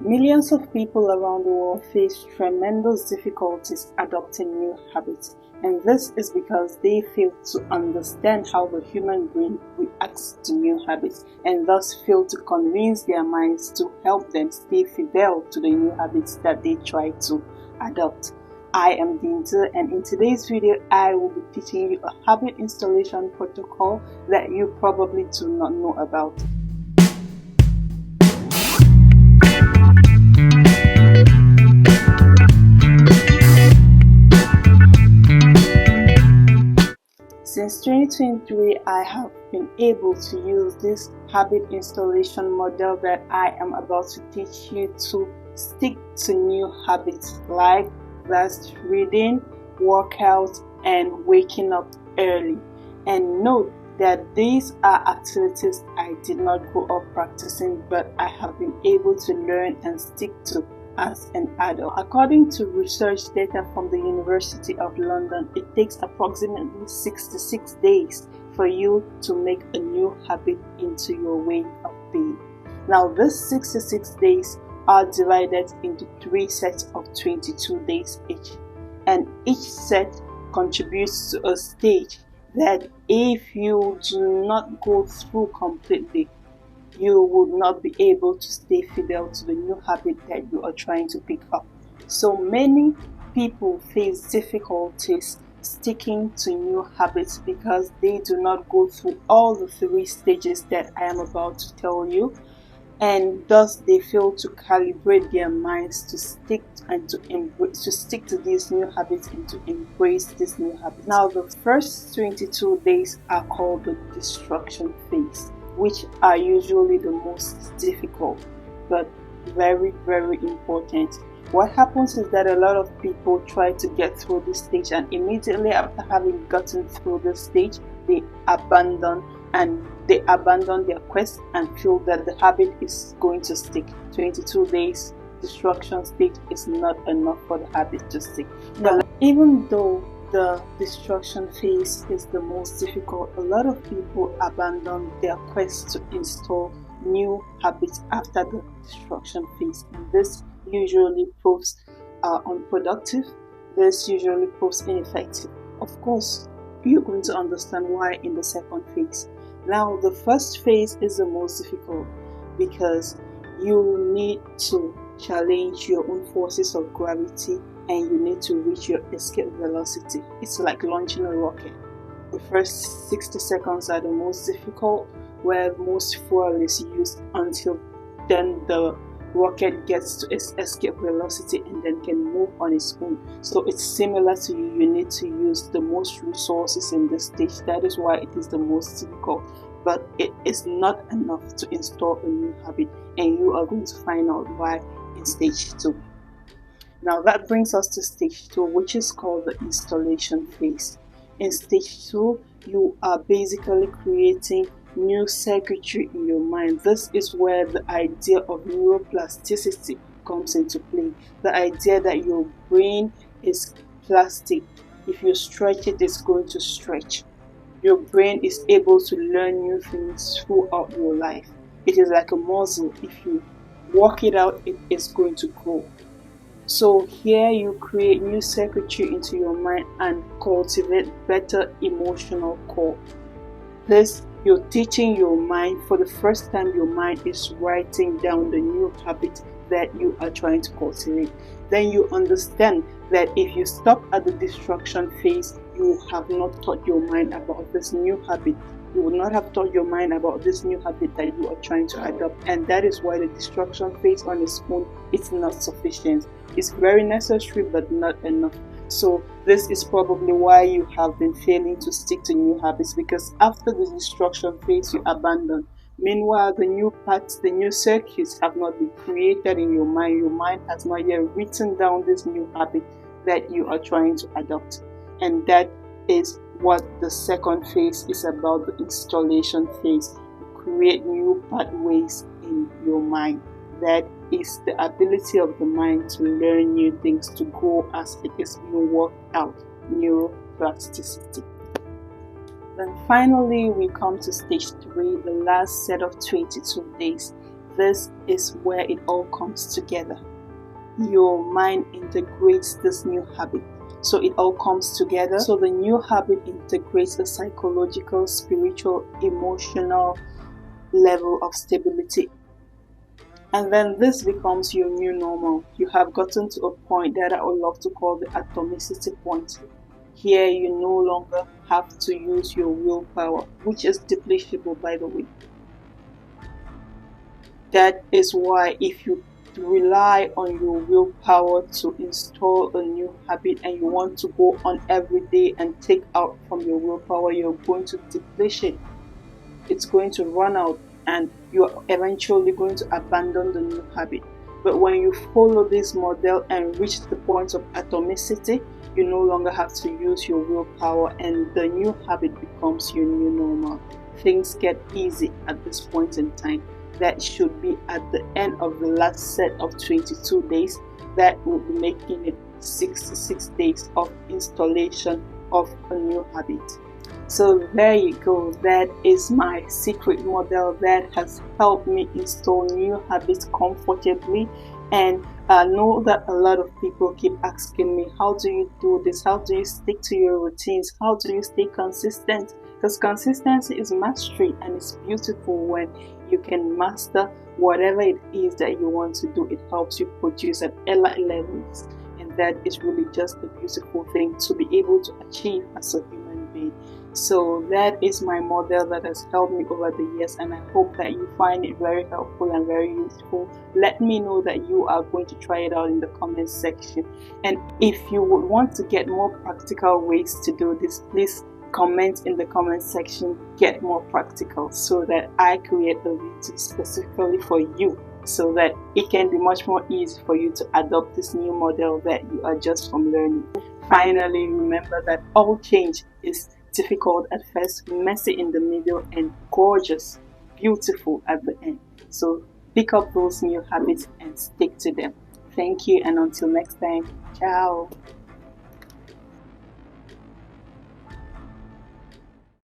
Millions of people around the world face tremendous difficulties adopting new habits, and this is because they fail to understand how the human brain reacts to new habits and thus fail to convince their minds to help them stay fidel to the new habits that they try to adopt. I am Dinta, and in today's video I will be teaching you a habit installation protocol that you probably do not know about. Since 2023, I have been able to use this habit installation model that I am about to teach you to stick to new habits like fast reading, workout, and waking up early. And note that these are activities I did not grow up practicing, but I have been able to learn and stick to as an adult. According to research data from the University of London, it takes approximately 66 days for you to make a new habit into your way of being. Now, these 66 days are divided into 3 sets of 22 days each, and each set contributes to a stage that if you do not go through completely, you would not be able to stay fidel to the new habit that you are trying to pick up. So many people face difficulties sticking to new habits because they do not go through all the 3 stages that I am about to tell you, and thus they fail to calibrate their minds to stick and to stick to these new habits and to embrace this new habit. Now, the first 22 days are called the destruction phase, which are usually the most difficult but very, very important. What happens is that a lot of people try to get through this stage, and immediately after having gotten through this stage, they abandon their quest and feel that the habit is going to stick. 22 days destruction stage is not enough for the habit to stick. Now, even though the destruction phase is the most difficult, a lot of people abandon their quest to install new habits after the destruction phase, and this usually proves unproductive. This usually proves ineffective. Of course, you're going to understand why in the second phase. Now, the first phase is the most difficult because you need to challenge your own forces of gravity and you need to reach your escape velocity. It's like launching a rocket. The first 60 seconds are the most difficult, where most fuel is used until then the rocket gets to its escape velocity and then can move on its own. So it's similar to you. You need to use the most resources in this stage. That is why it is the most difficult. But it is not enough to install a new habit, and you are going to find out why in stage 2. Now that brings us to stage 2, which is called the installation phase. In stage 2, you are basically creating new circuitry in your mind. This is where the idea of neuroplasticity comes into play. The idea that your brain is plastic. If you stretch it, it's going to stretch. Your brain is able to learn new things throughout your life. It is like a muscle. If you work it out, it is going to grow. So here you create new circuitry into your mind and cultivate better emotional core. This, you're teaching your mind, for the first time your mind is writing down the new habit that you are trying to cultivate. Then you understand that if you stop at the destruction phase, you have not taught your mind about this new habit. You would not have taught your mind about this new habit that you are trying to adopt, and that is why the destruction phase on its own is not sufficient. It's very necessary but not enough. So this is probably why you have been failing to stick to new habits, because after the destruction phase you abandon. Meanwhile, the new parts, the new circuits have not been created in your mind. Your mind has not yet written down this new habit that you are trying to adopt. And that is what the second phase is about, the installation phase. You create new pathways in your mind. That is the ability of the mind to learn new things, to grow as it is being worked out, neuroplasticity. Then finally we come to stage 3, the last set of 22 days. this is where it all comes together. Your mind integrates this new habit. So it all comes together. So the new habit integrates a psychological, spiritual, emotional level of stability. And then this becomes your new normal. You have gotten to a point that I would love to call the atomicity point. Here you no longer have to use your willpower, which is depletable, by the way. That is why if you rely on your willpower to install a new habit and you want to go on every day and take out from your willpower, you're going to deplete it. It's going to run out and you're eventually going to abandon the new habit. But when you follow this model and reach the point of atomicity, you no longer have to use your willpower and the new habit becomes your new normal. Things get easy at this point in time. That should be at the end of the last set of 22 days. That will be making it 66 days of installation of a new habit. So there you go. That is my secret model that has helped me install new habits comfortably. And I know that a lot of people keep asking me, how do you do this? How do you stick to your routines? How do you stay consistent? Because consistency is mastery, and it's beautiful when you can master whatever it is that you want to do. It helps you produce at early levels, and that is really just a beautiful thing to be able to achieve as a human being. So that is my model that has helped me over the years, and I hope that you find it very helpful and very useful. Let me know that you are going to try it out in the comment section. And if you would want to get more practical ways to do this, please comment in the comment section, get more practical, so that I create a video specifically for you, so that it can be much more easy for you to adopt this new model that you are just from learning. Finally, remember that all change is difficult at first, messy in the middle, and gorgeous, beautiful at the end. So pick up those new habits and stick to them. Thank you, and until next time, ciao.